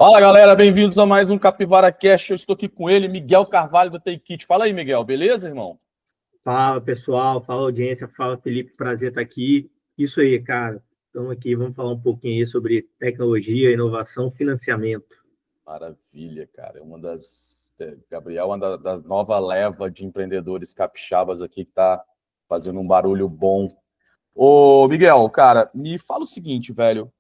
Fala, galera, bem-vindos a mais um Capivara Cast. Eu estou aqui com ele, Miguel Carvalho do Take It. Fala aí, Miguel, beleza, irmão? Fala, pessoal. Fala, audiência. Fala, Felipe. Prazer estar aqui. Isso aí, cara. Estamos aqui, vamos falar um pouquinho aí sobre tecnologia, inovação, financiamento. Maravilha, cara. Gabriel, uma das nova leva de empreendedores capixabas aqui que está fazendo um barulho bom. Ô, Miguel, cara, me fala o seguinte, velho.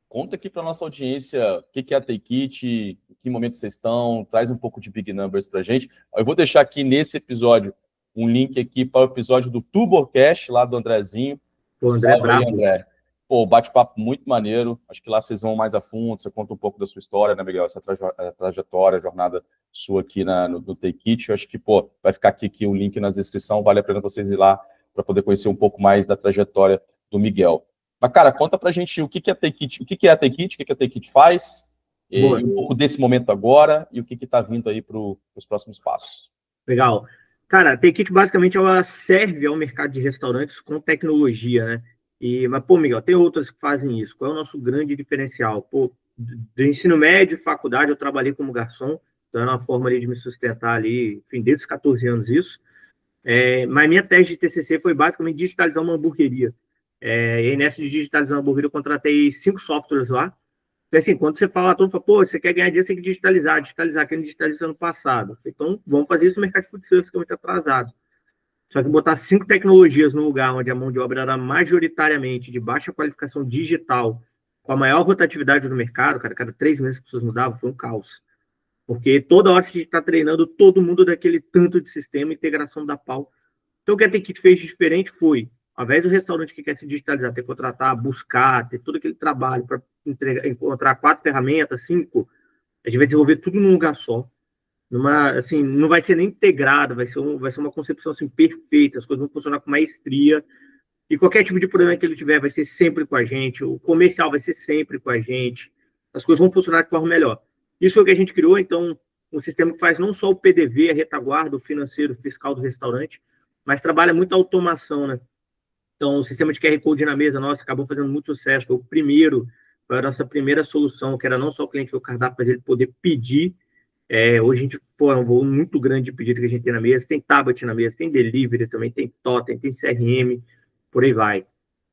Conta aqui para nossa audiência o que é a Take It, em que momento vocês estão, traz um pouco de Big Numbers para a gente. Eu vou deixar aqui nesse episódio um link aqui para o episódio do Tuborcast, lá do Andrezinho. O André Salve aí, brabo. André. Pô, bate-papo muito maneiro. Acho que lá vocês vão mais a fundo, você conta um pouco da sua história, né, Miguel? Essa trajetória, jornada sua aqui no Take It. Eu acho que, pô, vai ficar aqui o link na descrição, vale a pena vocês ir lá para poder conhecer um pouco mais da trajetória do Miguel. Mas, cara, conta pra gente o que é a Take It, o que é a Take It, o que a Take It faz, e um pouco desse momento agora, e o que está vindo aí para os próximos passos. Legal. Cara, a Take It, basicamente, ela serve ao mercado de restaurantes com tecnologia, né? Mas, pô, Miguel, tem outras que fazem isso. Qual é o nosso grande diferencial? Pô, do ensino médio, faculdade, eu trabalhei como garçom, então era uma forma ali de me sustentar ali, enfim, desde os 14 anos isso. Mas minha tese de TCC foi basicamente digitalizar uma hamburgueria. E aí, nessa de digitalizar uma hamburgueria, eu contratei 5 softwares lá. Então, assim, quando você fala, todo mundo fala, pô, você quer ganhar dinheiro, você tem que digitalizar, que ele digitalizou ano passado. Então, vamos fazer isso no mercado de food service, que é muito atrasado. Só que botar 5 tecnologias no lugar onde a mão de obra era majoritariamente de baixa qualificação digital, com a maior rotatividade do mercado, cara, cada 3 meses as pessoas mudavam, foi um caos. Porque toda hora a gente está treinando todo mundo daquele tanto de sistema, integração da pau. Então, o que a Take It fez de diferente foi, ao invés do restaurante que quer se digitalizar, ter que contratar, buscar, ter todo aquele trabalho para encontrar 4 ferramentas, 5, a gente vai desenvolver tudo num lugar só. Assim, não vai ser nem integrado, vai ser uma concepção assim, perfeita, as coisas vão funcionar com maestria, e qualquer tipo de problema que ele tiver vai ser sempre com a gente, o comercial vai ser sempre com a gente, as coisas vão funcionar de forma melhor. Isso é o que a gente criou, então, um sistema que faz não só o PDV, a retaguarda, o financeiro, o fiscal do restaurante, mas trabalha muito a automação, né? Então, o sistema de QR Code na mesa, nossa, acabou fazendo muito sucesso. Foi a nossa primeira solução, que era não só o cliente ver o cardápio, mas ele poder pedir. Hoje a gente, pô, é um volume muito grande de pedido que a gente tem na mesa. Tem tablet na mesa, tem delivery também, tem totem, tem CRM, por aí vai.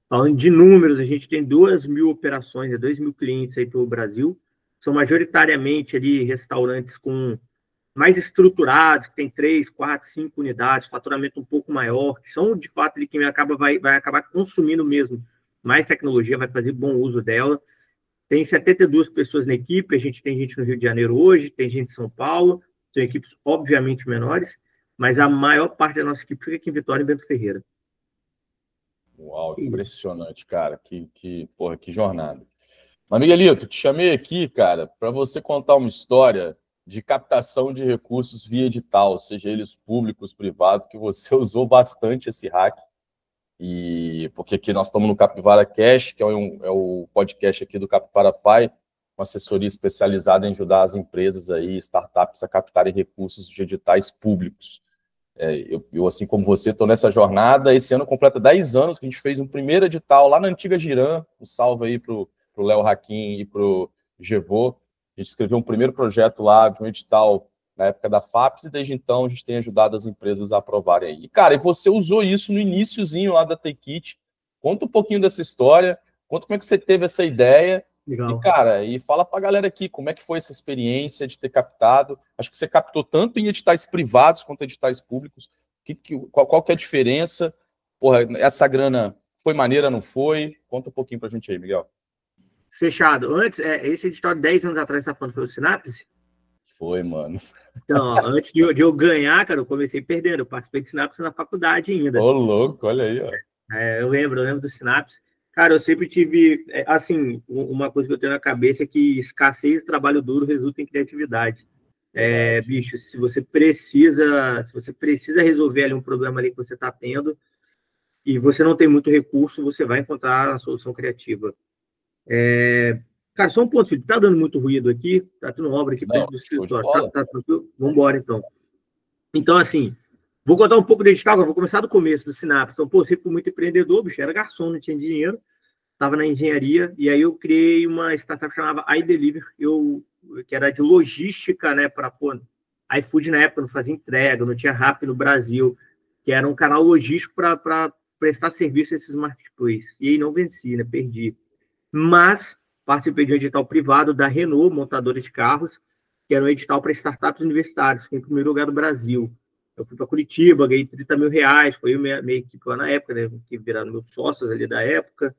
Falando de números, a gente tem 2.000 operações, 2.000 clientes aí pelo Brasil. São majoritariamente ali restaurantes com mais estruturados, que tem 3, 4, 5 unidades, faturamento um pouco maior, que são, de fato, ali, quem vai acabar consumindo mesmo mais tecnologia, vai fazer bom uso dela. Tem 72 pessoas na equipe, a gente tem gente no Rio de Janeiro hoje, tem gente em São Paulo, são equipes obviamente menores, mas a maior parte da nossa equipe fica aqui em Vitória e Bento Ferreira. Uau, impressionante, cara, porra, que jornada. Mas, Miguelito, te chamei aqui, cara, para você contar uma história de captação de recursos via edital, seja eles públicos, privados, que você usou bastante esse hack. E porque aqui nós estamos no Capivara Cash, que é o podcast aqui do Capivara Fi, uma assessoria especializada em ajudar as empresas aí, startups, a captarem recursos de editais públicos. Eu, assim como você, estou nessa jornada. Esse ano completa 10 anos que a gente fez um primeiro edital lá na antiga Giran. Um salve aí para o Léo Hakim e para o Gevô. A gente escreveu um primeiro projeto lá de um edital na época da FAPES, e desde então a gente tem ajudado as empresas a aprovarem aí. E, cara, e você usou isso no iniciozinho lá da Take It. Conta um pouquinho dessa história, conta como é que você teve essa ideia. Legal. E, cara, fala pra galera aqui como é que foi essa experiência de ter captado. Acho que você captou tanto em editais privados quanto em editais públicos. Qual que é a diferença? Porra, essa grana foi maneira, não foi? Conta um pouquinho pra gente aí, Miguel. Fechado. Antes, esse edital de 10 anos atrás, você tá falando, foi o Sinapse? Foi, mano. Então, ó, antes de eu ganhar, cara, eu comecei perdendo. Eu participei de Sinapse na faculdade ainda. Ô, louco, olha aí, ó. Eu lembro do Sinapse. Cara, eu sempre tive, assim, uma coisa que eu tenho na cabeça é que escassez e trabalho duro resulta em criatividade. Bicho, se você precisa resolver ali um problema ali que você está tendo e você não tem muito recurso, você vai encontrar a solução criativa. Cara, só um ponto, filho. Tá dando muito ruído aqui? Tá tendo obra aqui perto do escritório. Tá tranquilo? Vamos embora, então. Então, assim, vou contar um pouco do edital, vou começar do começo, do Sinapse. Então, pô, sempre fui muito empreendedor, bicho, era garçom, não tinha dinheiro. estava na engenharia, e aí eu criei uma startup chamada iDeliver, que era de logística, né, para iFood na época não fazia entrega, não tinha Rappi no Brasil, que era um canal logístico para prestar serviço a esses marketplaces. E aí não venci, né, perdi. Mas participei de um edital privado da Renault, montadora de carros, que era um edital para startups universitárias, que foi em primeiro lugar do Brasil. Eu fui para Curitiba, ganhei R$ 30.000, foi minha equipe lá na época, né, que viraram meus sócios ali da época.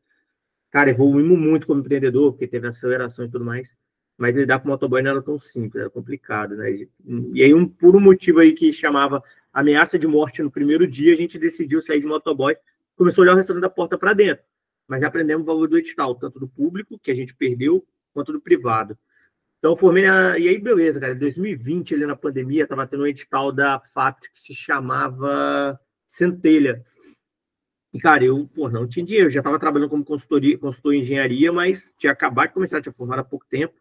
Cara, evoluímos muito como empreendedor, porque teve aceleração e tudo mais. Mas lidar com motoboy não era tão simples, era complicado, né? E aí, por um motivo aí que chamava ameaça de morte no primeiro dia, a gente decidiu sair de motoboy, começou a olhar o restaurante da porta para dentro. Mas já aprendemos o valor do edital, tanto do público, que a gente perdeu, quanto do privado. Então, formei e aí, beleza, cara. Em 2020, ali na pandemia, estava tendo um edital da FAPES que se chamava Centelha. E, cara, eu, não tinha dinheiro. Eu já estava trabalhando como consultor em engenharia, mas tinha acabado de começar, tinha formado há pouco tempo.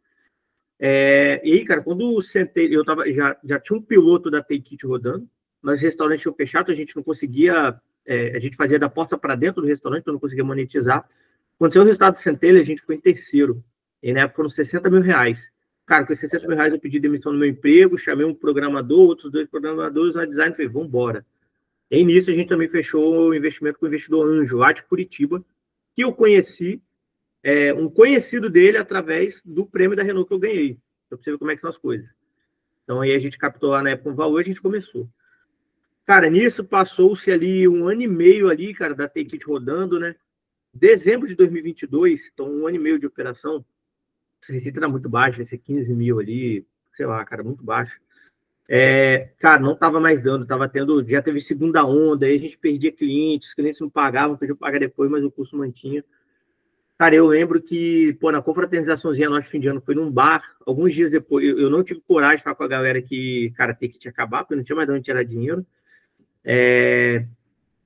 E aí, cara, quando sentei, eu já tinha um piloto da Take It rodando, mas os restaurantes tinham fechado, a gente não conseguia, a gente fazia da porta para dentro do restaurante, então não conseguia monetizar. Quando saiu o resultado do Centelha, a gente ficou em terceiro. E na época foram R$ 60.000. Cara, com esses R$ 60.000 eu pedi demissão no meu emprego, chamei um programador, outros 2 programadores, uma design, falei, vamos embora. E aí, nisso, a gente também fechou o investimento com o investidor Anjo, lá de Curitiba, que eu conheci, um conhecido dele através do prêmio da Renault que eu ganhei. Para você ver como é que são as coisas. Então, aí a gente captou lá na época um valor e a gente começou. Cara, nisso passou-se ali 1 ano e meio ali, cara, da Take It rodando, né? Dezembro de 2022, então 1 ano e meio de operação, a receita era muito baixa, esse 15 mil ali, sei lá, cara, muito baixo. Cara, não estava mais dando, já teve segunda onda, aí a gente perdia clientes, os clientes não pagavam, podia pagar depois, mas o custo mantinha. Cara, eu lembro que, na confraternizaçãozinha nossa fim de ano, foi num bar, alguns dias depois, eu não tive coragem de falar com a galera que, cara, tem que te acabar, porque não tinha mais de onde tirar dinheiro. E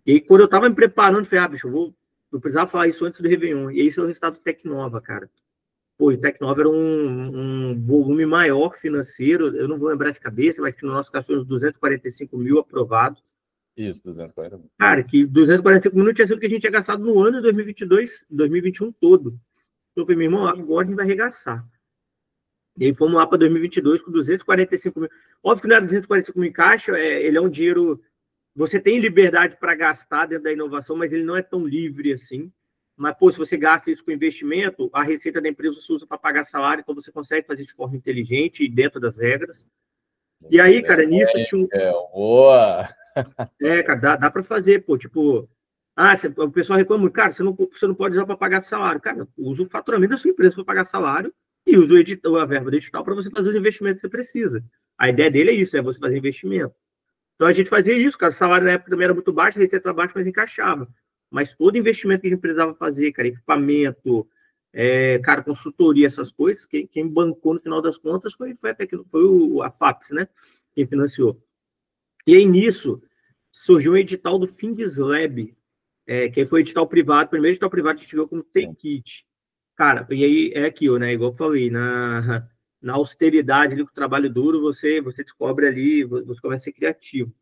aí, quando eu tava me preparando, eu falei, bicho, eu precisava falar isso antes do Réveillon. E esse é o resultado do Tecnova, cara. O Tecnova era um volume maior financeiro, eu não vou lembrar de cabeça, mas que no nosso caso foi uns 245 mil aprovados. Isso, 240 mil. Cara, que 245 mil não tinha sido o que a gente tinha gastado no ano de 2022, 2021 todo. Então eu falei, meu irmão, agora a gente vai arregaçar. E aí fomos lá para 2022 com 245 mil. Óbvio que não era 245 mil em caixa, ele é um dinheiro... Você tem liberdade para gastar dentro da inovação, mas ele não é tão livre assim. Mas, se você gasta isso com investimento, a receita da empresa você usa para pagar salário, então você consegue fazer de forma inteligente e dentro das regras. E aí, cara, nisso tinha boa! Cara, dá para fazer, o pessoal reclama muito, cara, você não pode usar para pagar salário. Cara, usa o faturamento da sua empresa para pagar salário e usa a verba do edital para você fazer os investimentos que você precisa. A ideia dele é isso, você fazer investimento. Então, a gente fazia isso, cara, o salário na época também era muito baixo, a receita era baixa, mas encaixava. Mas todo investimento que a gente precisava fazer, cara, equipamento, cara, consultoria, essas coisas, quem bancou no final das contas foi a FAPES, né? Quem financiou. E aí, nisso, surgiu um edital do FindesLab, que foi edital privado, o primeiro edital privado que a gente ganhou como Take It. Cara, e aí é aquilo, né? Igual eu falei, na austeridade, ali, com o trabalho duro, você descobre ali, você começa a ser criativo.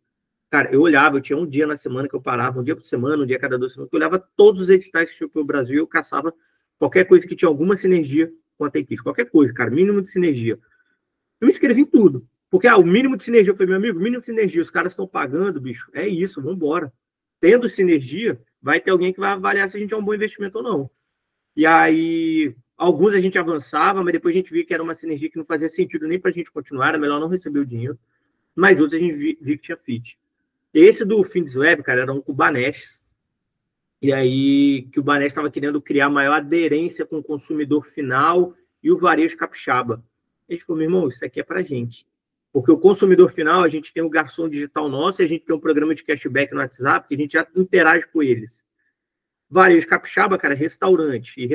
Cara, eu tinha um dia na semana que eu parava, um dia por semana, um dia a cada 2 semanas, que eu olhava todos os editais que tinha pelo Brasil e eu caçava qualquer coisa que tinha alguma sinergia com a Take It, qualquer coisa, cara, mínimo de sinergia. Eu me inscrevi em tudo, porque o mínimo de sinergia, eu falei, meu amigo, mínimo de sinergia, os caras estão pagando, bicho, é isso, vamos embora. Tendo sinergia, vai ter alguém que vai avaliar se a gente é um bom investimento ou não. E aí, alguns a gente avançava, mas depois a gente via que era uma sinergia que não fazia sentido nem para a gente continuar, era melhor não receber o dinheiro. Mas outros a gente via que tinha fit. Esse do FindesLab, cara, era um com o Banestes. E aí, que o Banestes estava querendo criar maior aderência com o consumidor final e o varejo capixaba. A gente falou, meu irmão, isso aqui é pra gente. Porque o consumidor final, a gente tem o garçom digital nosso, e a gente tem um programa de cashback no WhatsApp, que a gente já interage com eles. Varejo capixaba, cara, restaurante. E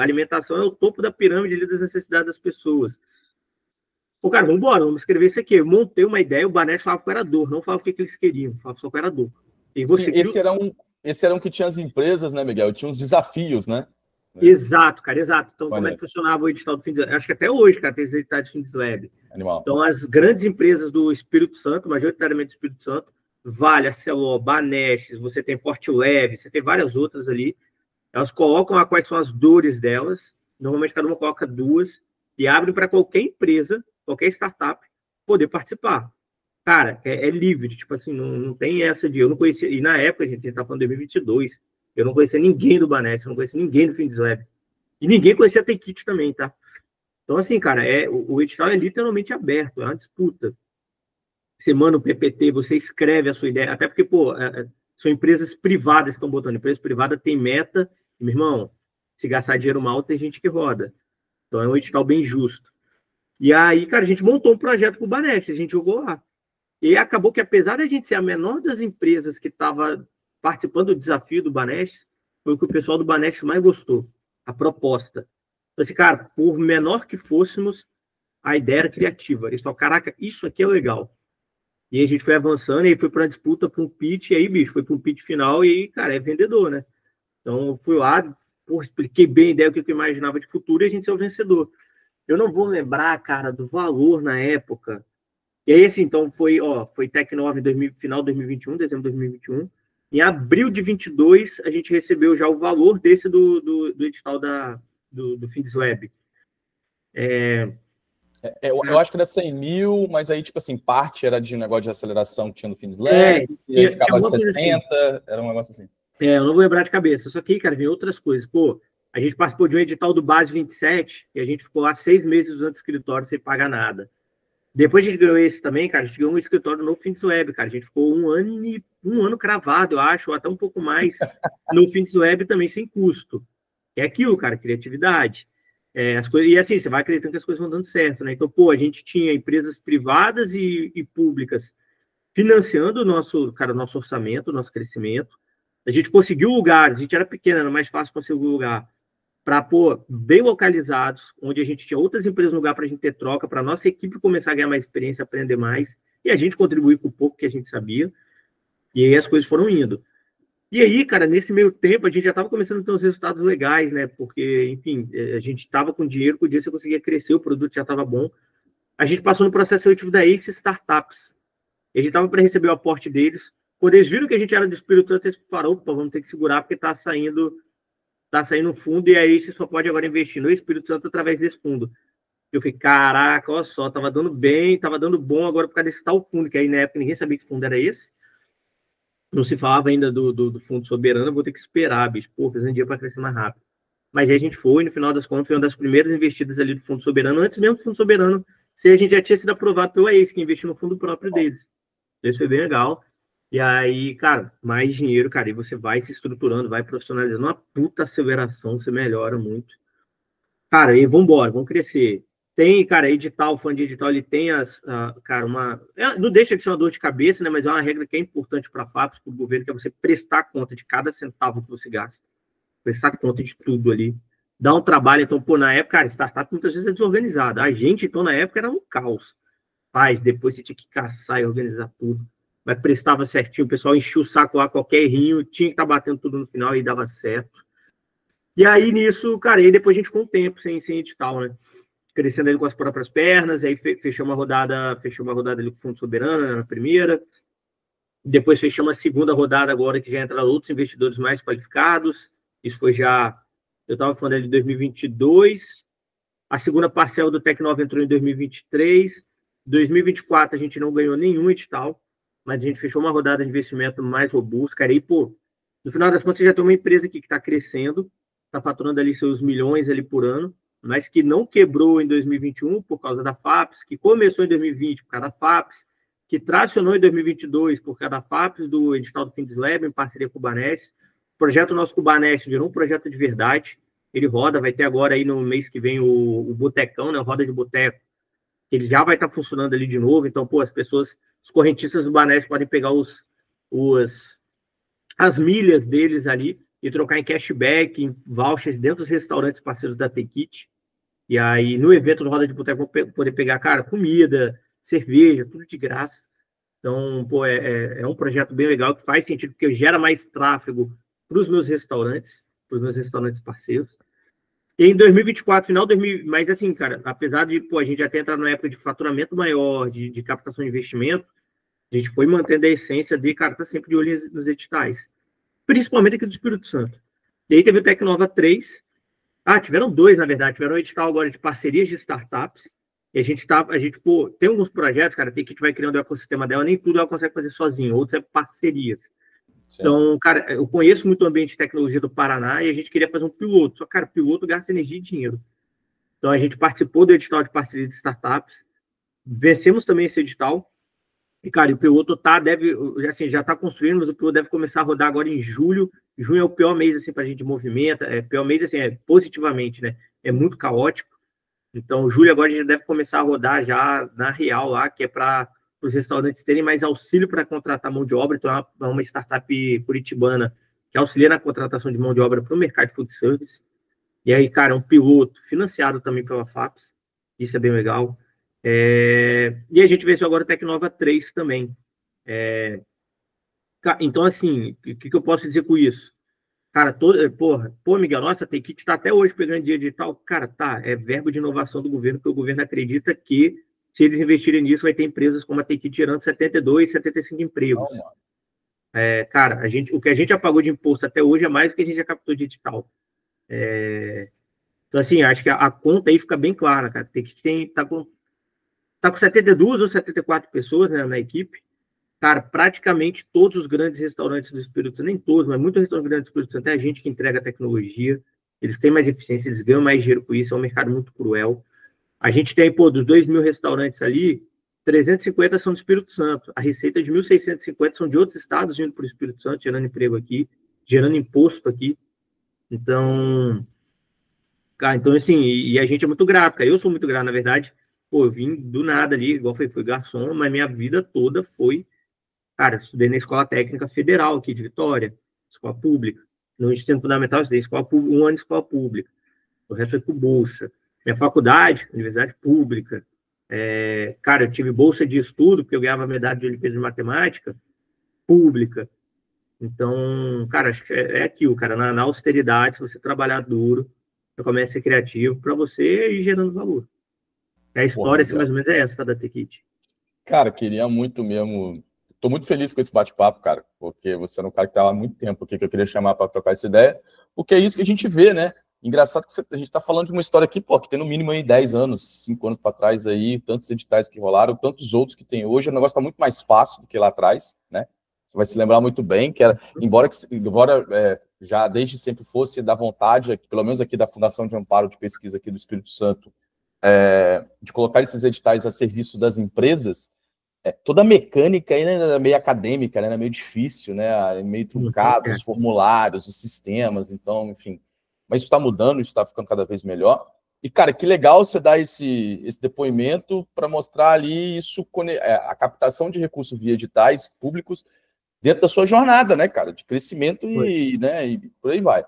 alimentação é o topo da pirâmide ali das necessidades das pessoas. Cara, vamos embora, vamos escrever isso aqui. Eu montei uma ideia, o Banestes falava que era dor, não falava o que eles queriam, falava só que era dor. E você esse era um que tinha as empresas, né, Miguel? Tinha uns desafios, né? Exato, cara, exato. Então, como é que funcionava o edital do FindesLab? Acho que até hoje, cara, tem esse edital do FindesLab. Animal. Então, as grandes empresas do Espírito Santo, majoritariamente do Espírito Santo, Vale, Arcelor, Banestes, você tem Forte Leve, você tem várias outras ali, Elas colocam quais são as dores delas, normalmente cada uma coloca 2, e abre para qualquer empresa, qualquer startup, poder participar. Cara, é livre, tipo assim, não tem essa de... Eu não conhecia, e na época, a gente estava falando de 2022, eu não conhecia ninguém do Banesp, eu não conhecia ninguém do FindsLab. E ninguém conhecia a Tekit também, tá? Então, assim, cara, o edital é literalmente aberto, é uma disputa. Você manda o PPT, você escreve a sua ideia, até porque, pô, são empresas privadas que estão botando. Empresa privada tem meta, meu irmão, se gastar dinheiro mal, tem gente que roda. Então, é um edital bem justo. E aí, cara, a gente montou um projeto com o Banesp, a gente jogou lá. E acabou que, apesar de a gente ser a menor das empresas que estava participando do desafio do Banesp, foi o que o pessoal do Banesp mais gostou, a proposta. Então, assim, cara, por menor que fôssemos, a ideia era criativa. Eles falaram, caraca, isso aqui é legal. E aí a gente foi avançando, e aí foi para uma disputa, para um pitch, e aí, bicho, foi para um pitch final, e aí, cara, é vendedor, né? Então, eu fui lá, porra, expliquei bem a ideia, o que eu imaginava de futuro, e a gente saiu vencedor. Eu não vou lembrar, cara, do valor na época. E aí, assim, então foi Tecnova em final de 2021, dezembro de 2021. Em abril de 22, a gente recebeu já o valor desse do edital do FindsWeb. Eu acho que era 100 mil, mas aí, tipo assim, parte era de um negócio de aceleração que tinha no FindsLab, e aí ficava 60, assim. Era um negócio assim. Eu não vou lembrar de cabeça. Só que, cara, vem outras coisas. Pô, a gente participou de um edital do Base 27, e a gente ficou lá 6 meses usando escritório sem pagar nada. Depois a gente ganhou esse também, cara, a gente ganhou um escritório no FindsWeb, cara. A gente ficou um ano cravado, eu acho, ou até um pouco mais, no FindsWeb também, sem custo. É aquilo, cara, criatividade. As coisas, e assim, você vai acreditando que as coisas vão dando certo, né? Então, pô, a gente tinha empresas privadas e públicas financiando o nosso orçamento, o nosso crescimento. A gente conseguiu lugares, a gente era pequeno, era mais fácil conseguir um lugar para, pô, bem localizados, onde a gente tinha outras empresas no lugar para a gente ter troca, para a nossa equipe começar a ganhar mais experiência, aprender mais, e a gente contribuir com o pouco que a gente sabia, e aí as coisas foram indo. E aí, cara, nesse meio tempo, a gente já estava começando a ter uns resultados legais, né? Porque, enfim, a gente estava com dinheiro, com o dinheiro você conseguia crescer, o produto já estava bom. A gente passou no processo seletivo da Ace Startups. E a gente estava para receber o aporte deles. Quando eles viram que a gente era do Espírito Santo, eles falaram, opa, vamos ter que segurar, porque está saindo um fundo, e aí você só pode agora investir no Espírito Santo através desse fundo. Eu falei, caraca, olha só, tava dando bem, tava dando bom agora por causa desse tal fundo, que aí na época ninguém sabia que fundo era esse. Não se falava ainda do fundo soberano, eu vou ter que esperar, bicho, pô, precisando de dinheiro para crescer mais rápido. Mas aí a gente foi, no final das contas, foi uma das primeiras investidas ali do fundo soberano, antes mesmo do fundo soberano, se a gente já tinha sido aprovado pelo ACE, que investiu no fundo próprio deles. Isso foi bem legal. E aí, cara, mais dinheiro, cara, e você vai se estruturando, vai profissionalizando, uma puta aceleração, você melhora muito. Cara, e vambora, vamos crescer. Tem, cara, edital, fã de edital, ele tem cara, não deixa de ser uma dor de cabeça, né? Mas é uma regra que é importante para a FAPES, para o governo, que é você prestar conta de cada centavo que você gasta. Prestar conta de tudo ali. Dá um trabalho, então, pô, na época, cara, startup muitas vezes é desorganizada. A gente, então, na época, era um caos. Paz, depois você tinha que caçar e organizar tudo. Mas prestava certinho, o pessoal enchia o saco lá, qualquer errinho, tinha que estar batendo tudo no final e dava certo. E aí, nisso, cara, aí depois a gente ficou um tempo sem edital, né? Crescendo ele com as próprias pernas, aí fechou uma rodada ali com o Fundo Soberano, né, na primeira. Depois fechamos a segunda rodada agora, que já entraram outros investidores mais qualificados. Isso foi já, eu estava falando ali de 2022. A segunda parcela do Tecnova entrou em 2023. 2024 a gente não ganhou nenhum edital, mas a gente fechou uma rodada de investimento mais robusta, cara. E, pô, no final das contas, já tem uma empresa aqui que está crescendo, está faturando ali seus milhões ali por ano, mas que não quebrou em 2021 por causa da FAPES, que começou em 2020 por causa da FAPES, que tracionou em 2022 por causa da FAPES, do edital do FindsLab, em parceria com o Banesp. O projeto nosso com o Banesp virou um projeto de verdade. Ele roda, vai ter agora aí no mês que vem o Botecão, né, Roda de Boteco. Ele já vai estar funcionando ali de novo. Então, pô, os correntistas do Banesp podem pegar as milhas deles ali e trocar em cashback, em vouchers dentro dos restaurantes parceiros da Tekit. E aí, no evento do Roda de Boteco, vão poder pegar, cara, comida, cerveja, tudo de graça. Então, pô, é um projeto bem legal, que faz sentido, porque gera mais tráfego para os meus restaurantes parceiros. E em 2024, final de 2000, mas assim, cara, apesar de, pô, a gente já ter entrado na época de faturamento maior, de captação de investimento, a gente foi mantendo a essência de, cara, tá sempre de olho nos editais. Principalmente aqui do Espírito Santo. E aí teve o Tecnova 3. Tiveram dois, na verdade. Tiveram um edital agora de parcerias de startups. E pô, tem alguns projetos, cara, tem que a gente vai criando o ecossistema dela, nem tudo ela consegue fazer sozinho, outros é parcerias. Sim. Então, cara, eu conheço muito o ambiente de tecnologia do Paraná e a gente queria fazer um piloto. Só, cara, piloto gasta energia e dinheiro. Então, a gente participou do edital de parceria de startups, vencemos também esse edital. E, cara, o piloto já está construindo, mas o piloto deve começar a rodar agora em julho. Junho é o pior mês, assim, para a gente movimenta. Pior mês, assim, positivamente, né? É muito caótico. Então, julho agora a gente deve começar a rodar já na real lá, que é para os restaurantes terem mais auxílio para contratar mão de obra. Então, é uma startup curitibana que auxilia na contratação de mão de obra para o mercado de food service. E aí, cara, um piloto financiado também pela FAPES. Isso é bem legal. E a gente venceu agora o Tecnova 3 também. Então, assim, o que eu posso dizer com isso? Cara, Miguel, nossa, a Tekit está até hoje pegando dia digital. Cara, é verbo de inovação do governo, porque o governo acredita que, se eles investirem nisso, vai ter empresas como a Tekit gerando 72, 75 empregos. Cara, o que a gente já pagou de imposto até hoje é mais do que a gente já captou de digital. Então, assim, acho que a conta aí fica bem clara, cara. Tekit tá com 72 ou 74 pessoas, né, na equipe. Cara, praticamente todos os grandes restaurantes do Espírito Santo, nem todos, mas muitos restaurantes grandes do Espírito Santo, é a gente que entrega a tecnologia, eles têm mais eficiência, eles ganham mais dinheiro com isso, é um mercado muito cruel. A gente tem, dos 2.000 restaurantes ali, 350 são do Espírito Santo, a receita de 1.650 são de outros estados vindo para o Espírito Santo, gerando emprego aqui, gerando imposto aqui. Então, cara, assim, e a gente é muito grato, cara, eu sou muito grato, na verdade, eu vim do nada ali, igual fui garçom, mas minha vida toda foi. Cara, eu estudei na Escola Técnica Federal aqui de Vitória, escola pública. No ensino fundamental, eu estudei um ano de escola pública. O resto foi por bolsa. Minha faculdade, universidade pública. Cara, eu tive bolsa de estudo, porque eu ganhava medalha de Olimpíada de Matemática, pública. Então, cara, acho que é aquilo, cara. Na austeridade, se você trabalhar duro, você começa a ser criativo para você ir gerando valor. A história, assim, mais ou menos, é essa, da Tekit. Cara, queria muito mesmo. Estou muito feliz com esse bate-papo, cara, porque você era um cara que estava há muito tempo aqui, que eu queria chamar para trocar essa ideia, porque é isso que a gente vê, né? Engraçado que a gente está falando de uma história aqui, que tem no mínimo aí 10 anos, 5 anos para trás aí, tantos editais que rolaram, tantos outros que tem hoje, o negócio está muito mais fácil do que lá atrás, né? Você vai se lembrar muito bem que era, embora já desde sempre fosse da vontade, pelo menos aqui da Fundação de Amparo de Pesquisa aqui do Espírito Santo, de colocar esses editais a serviço das empresas, toda a mecânica ainda é meio acadêmica, né? É meio difícil, né? É meio truncado, os formulários, os sistemas, então, enfim. Mas isso está mudando, isso está ficando cada vez melhor. E, cara, que legal você dar esse depoimento para mostrar ali a captação de recursos via editais públicos dentro da sua jornada, né, cara? De crescimento e por aí vai.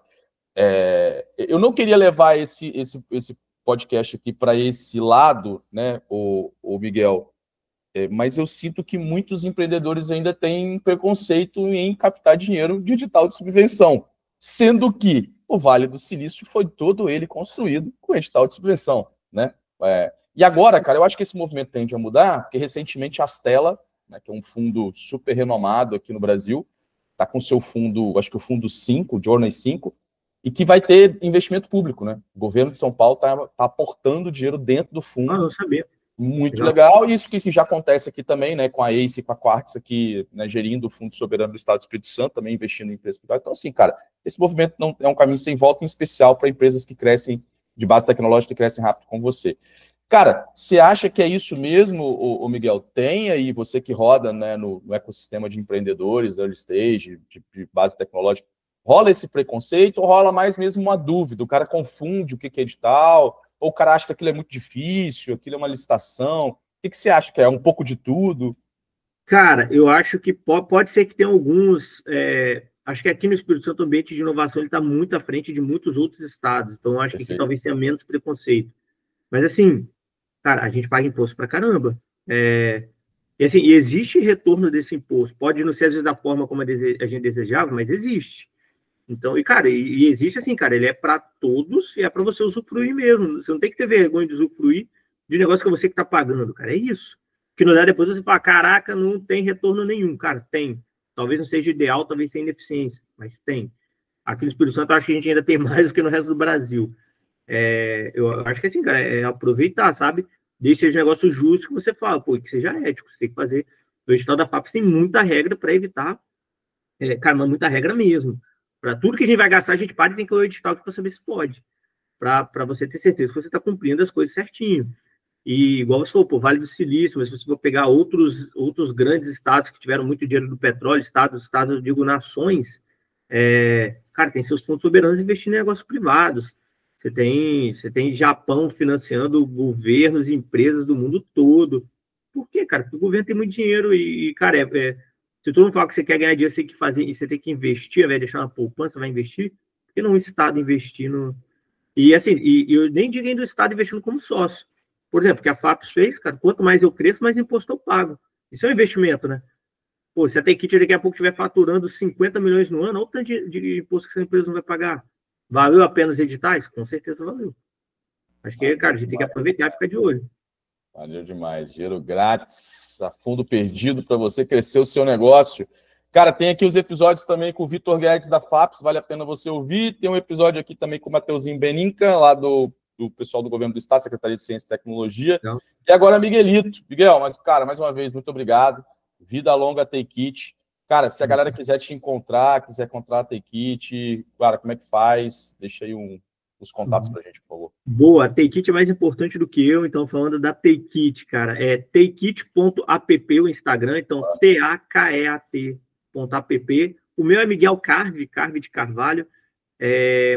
Eu não queria levar esse podcast aqui para esse lado, né, o Miguel, mas eu sinto que muitos empreendedores ainda têm preconceito em captar dinheiro de edital de subvenção, sendo que o Vale do Silício foi todo ele construído com edital de subvenção, né? E agora, cara, eu acho que esse movimento tende a mudar, porque recentemente a Astela, né, que é um fundo super renomado aqui no Brasil, está com seu fundo, acho que o fundo 5, o Journey 5, e que vai ter investimento público, né? O governo de São Paulo está aportando dinheiro dentro do fundo. Não sabia. Muito legal, e isso que já acontece aqui também, né, com a ACE e com a Quartz aqui, né, gerindo o Fundo Soberano do Estado do Espírito Santo, também investindo em empresas privadas. Então, assim, cara, esse movimento não é um caminho sem volta, em especial para empresas que crescem, de base tecnológica, que crescem rápido como você. Cara, você acha que é isso mesmo, o Miguel? Tem aí, você que roda, né, no ecossistema de empreendedores, early stage, de base tecnológica, rola esse preconceito ou rola mais mesmo uma dúvida? O cara confunde o que é edital, ou o cara acha que aquilo é muito difícil, aquilo é uma licitação? O que você acha que é? Um pouco de tudo? Cara, eu acho que pode ser que tenha alguns... acho que aqui no Espírito Santo o ambiente de inovação está muito à frente de muitos outros estados. Então, eu acho que aqui talvez tenha menos preconceito. Mas, assim, cara, a gente paga imposto pra caramba. E, assim, existe retorno desse imposto. Pode não ser, às vezes, da forma como a gente desejava, mas existe. Então, cara, e existe assim, cara, ele é para todos e é para você usufruir mesmo. Você não tem que ter vergonha de usufruir de um negócio que é você que está pagando, cara. É isso. Que não dá depois você fala, caraca, não tem retorno nenhum. Cara, tem. Talvez não seja ideal, talvez tenha ineficiência, mas tem. Aqui no Espírito Santo, eu acho que a gente ainda tem mais do que no resto do Brasil. Eu acho que assim, cara, aproveitar, sabe? Deixe seja um negócio justo que você fala, pô, que seja ético, você tem que fazer. O edital da FAPES tem muita regra para evitar, cara, mas muita regra mesmo. Para tudo que a gente vai gastar, a gente para e tem que ler o edital para saber se pode. Para você ter certeza que você está cumprindo as coisas certinho. E igual você falou, pô, Vale do Silício, mas se você for pegar outros grandes estados que tiveram muito dinheiro do petróleo, estados, eu digo nações, cara, tem seus fundos soberanos investindo em negócios privados. Você tem Japão financiando governos e empresas do mundo todo. Por quê, cara? Porque o governo tem muito dinheiro e cara, se todo mundo fala que você quer ganhar dinheiro, você tem que fazer, e você tem que investir, ao invés de deixar uma poupança, vai investir. Por que não o Estado investindo? E assim, eu nem digo ainda o Estado investindo como sócio. Por exemplo, que a FAPES fez, cara, quanto mais eu cresço, mais imposto eu pago. Isso é um investimento, né? Pô, se a Take daqui a pouco estiver faturando 50 milhões no ano, olha o tanto de imposto que essa empresa não vai pagar. Valeu a pena os editais? Com certeza valeu. Acho que, cara, a gente tem que aproveitar e ficar de olho. Valeu demais. Dinheiro grátis, a fundo perdido para você crescer o seu negócio. Cara, tem aqui os episódios também com o Vitor Guedes da FAPES, vale a pena você ouvir. Tem um episódio aqui também com o Mateuzinho Beninca, lá do pessoal do Governo do Estado, Secretaria de Ciência e Tecnologia. Não. E agora Miguelito. Miguel, mas, cara, mais uma vez, muito obrigado. Vida longa, Take It. Cara, se a galera quiser te encontrar, quiser encontrar a Take It, cara, como é que faz? Deixa aí os contatos pra gente, por favor. Boa, a Take It é mais importante do que eu, então falando da Take It, cara, é takeit.app o Instagram, então takeat.app. O meu é Miguel Carve de Carvalho,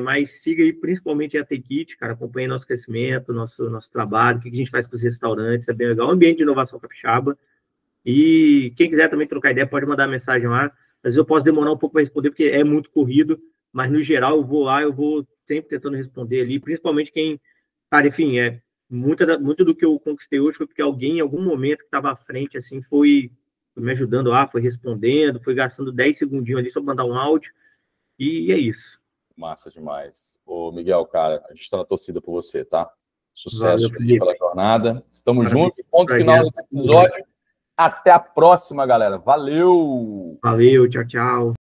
mas siga aí principalmente a Take It, cara, acompanhe nosso crescimento, nosso trabalho, o que a gente faz com os restaurantes, é bem legal, ambiente de inovação capixaba. E quem quiser também trocar ideia, pode mandar mensagem lá. Às vezes eu posso demorar um pouco para responder, porque é muito corrido, mas no geral eu vou lá, eu vou sempre tentando responder ali, principalmente quem, cara, enfim, muito do que eu conquistei hoje foi porque alguém, em algum momento que estava à frente, assim, foi me ajudando lá, foi respondendo, foi gastando 10 segundinhos ali só para mandar um áudio, e é isso. Massa demais. Ô, Miguel, cara, a gente está na torcida por você, tá? Sucesso pela jornada. Estamos juntos. Ponto final desse episódio. Até a próxima, galera. Valeu! Valeu, tchau, tchau.